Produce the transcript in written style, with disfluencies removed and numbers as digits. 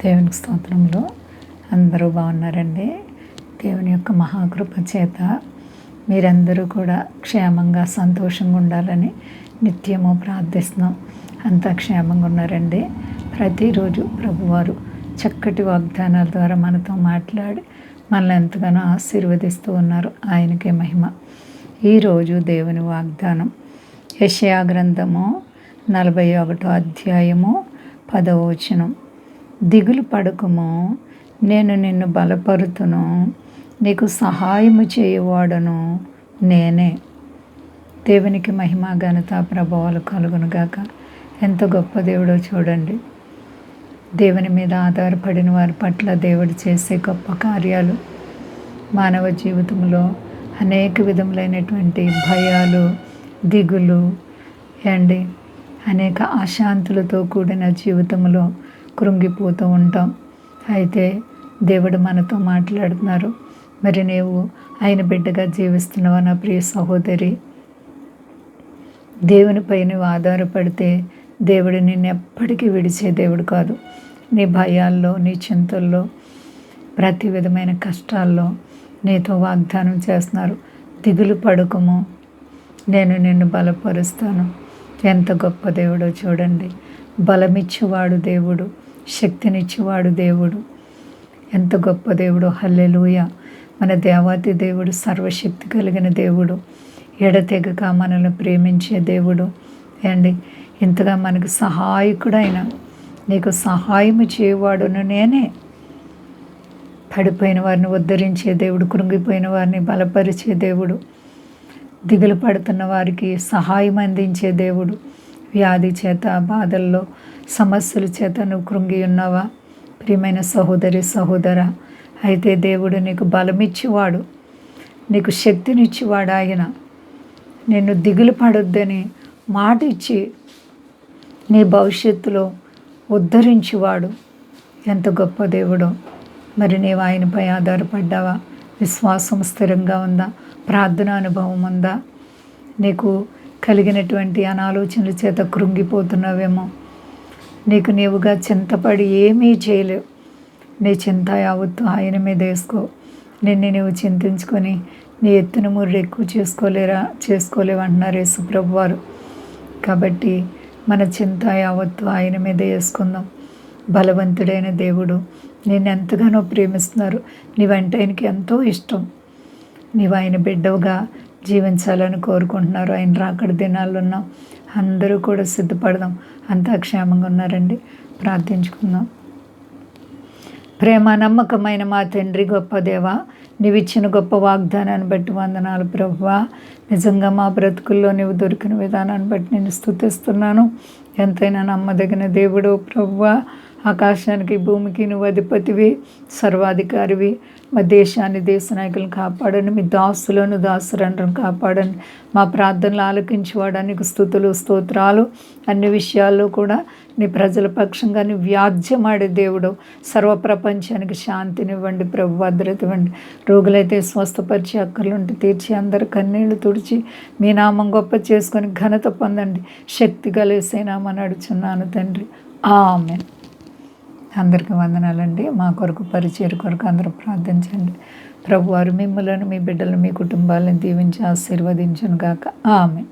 దేవునికి స్తోత్రములు. అందరూ బాగున్నారండి. దేవుని యొక్క మహాకృప చేత మీరందరూ కూడా క్షేమంగా సంతోషంగా ఉండాలని నిత్యము ప్రార్థిస్తున్నాం. అంతా క్షేమంగా ఉన్నారండి. ప్రతిరోజు ప్రభువారు చక్కటి వాగ్దానాల ద్వారా మనతో మాట్లాడి మనల్ని ఎంతగానో ఆశీర్వదిస్తూ ఉన్నారు. ఆయనకే మహిమ. ఈరోజు దేవుని వాగ్దానం యెషయా గ్రంథము 41వ అధ్యాయము 10వ వచనం. దిగులు పడకుము, నేను నిన్ను బలపరుతును, నీకు సహాయము చేయువాడను నేనే. దేవునికి మహిమ ఘనత ప్రభావాలు కలుగునుగాక. ఎంత గొప్ప దేవుడో చూడండి. దేవుని మీద ఆధారపడిన వారి పట్ల దేవుడు చేసే గొప్ప కార్యాలు మానవ జీవితంలో అనేక విధములైనటువంటి భయాలు, దిగులు అండి, అనేక అశాంతులతో కూడిన జీవితంలో కృంగిపోతూ ఉంటాం. అయితే దేవుడు మనతో మాట్లాడుతున్నారు. మరి నీవు ఆయన బిడ్డగా జీవిస్తున్నావా నా ప్రియ సహోదరి? దేవునిపై నువ్వు ఆధారపడితే దేవుడు నిన్ను ఎప్పటికీ విడిచే దేవుడు కాదు. నీ భయాల్లో, నీ చింతల్లో, ప్రతి విధమైన కష్టాల్లో నీతో వాగ్దానం చేస్తున్నారు. దిగులు పడకము, నేను నిన్ను బలపరుస్తాను. ఎంత గొప్ప దేవుడో చూడండి. బలమిచ్చేవాడు దేవుడు, శక్తినిచ్చేవాడు దేవుడు. ఎంత గొప్ప దేవుడు. హల్లెలూయా. మన దేవాతి దేవుడు సర్వశక్తి కలిగిన దేవుడు, ఎడతెగక మనల్ని ప్రేమించే దేవుడు అండి. ఇంతగా మనకు సహాయకుడైన, నీకు సహాయము చేయవాడును నేనే. పడిపోయిన వారిని ఉద్ధరించే దేవుడు, కృంగిపోయిన వారిని బలపరిచే దేవుడు, దిగులు పడుతున్న వారికి సహాయం అందించే దేవుడు. వ్యాధి చేత, బాధల్లో, సమస్యల చేత నువ్వు కృంగి ఉన్నావా ప్రియమైన సహోదరి, సహోదరా? అయితే దేవుడు నీకు బలమిచ్చేవాడు, నీకు శక్తినిచ్చేవాడు. ఆయన నిన్ను దిగులు పడొద్దని మాట ఇచ్చి నీ భవిష్యత్తులో ఉద్ధరించేవాడు. ఎంత గొప్ప దేవుడో. మరి నీవు ఆయనపై ఆధారపడ్డావా? విశ్వాసం స్థిరంగా ఉందా? ప్రార్థన అనుభవం ఉందా? నీకు కలిగినటువంటి అనాలోచనల చేత కృంగిపోతున్నావేమో. నీకు నీవుగా చింతపడి ఏమీ చేయలేవు. నీ చింత యావత్తు ఆయన మీద వేసుకో. నిన్ను నీవు చింతించుకొని నీ ఎత్తున ముర్రు ఎక్కువ చేసుకోలేవంటున్నారు యేసు ప్రభువారు. కాబట్టి మన చింత యావత్తు ఆయన మీద వేసుకుందాం. బలవంతుడైన దేవుడు నేను ఎంతగానో ప్రేమిస్తున్నారు. నీవంటే ఆయనకి ఎంతో ఇష్టం. నీవు ఆయన బిడ్డవుగా జీవించాలని కోరుకుంటున్నారు. ఆయన రాకడ దినాల్లో ఉన్నాం. అందరూ కూడా సిద్ధపడదాం. అంతా క్షేమంగా ఉన్నారండి. ప్రార్థించుకుందాం. ప్రేమ నమ్మకమైన మా తండ్రి, గొప్ప దేవ, నీవిచ్చిన గొప్ప వాగ్దానాన్ని బట్టి వందనాలు ప్రభువా. నిజంగా మా బ్రతుకుల్లో నీవు దొరికిన విధానాన్ని బట్టి నేను స్తుతిస్తున్నాను. ఎంతైనా నమ్మదగిన దేవుడు ప్రభువా. ఆకాశానికి, భూమికి నువ్వు అధిపతివి, సర్వాధికారివి. మా దేశాన్ని, దేశ నాయకులను కాపాడండి. మీ దాసులను, దాసురండ్రను కాపాడండి. మా ప్రార్థనలు ఆలకించేవాడా, నీకు స్తుతులు, స్తోత్రాలు. అన్ని విషయాల్లో కూడా నీ ప్రజల పక్షంగా నీ వ్యాజ్యమాడే దేవుడు. సర్వ ప్రపంచానికి శాంతినివ్వండి ప్రభు, భద్రత ఇవ్వండి. రోగులైతే స్వస్థపరిచి, అక్కర్లుంటే తీర్చి, అందరు కన్నీళ్లు తుడిచి మీ నామం గొప్ప చేసుకొని ఘనత పొందండి. శక్తి కలిసే నామని అడుచున్నాను తండ్రి. ఆమేన్. అందరికీ వందనాలండి. మా కొరకు, పరిచర్య కొరకు అందరూ ప్రార్థించండి. ప్రభువారు మిమ్మలను, మీ బిడ్డలను, మీ కుటుంబాలను దీవించి ఆశీర్వదించును గాక. ఆమేన్.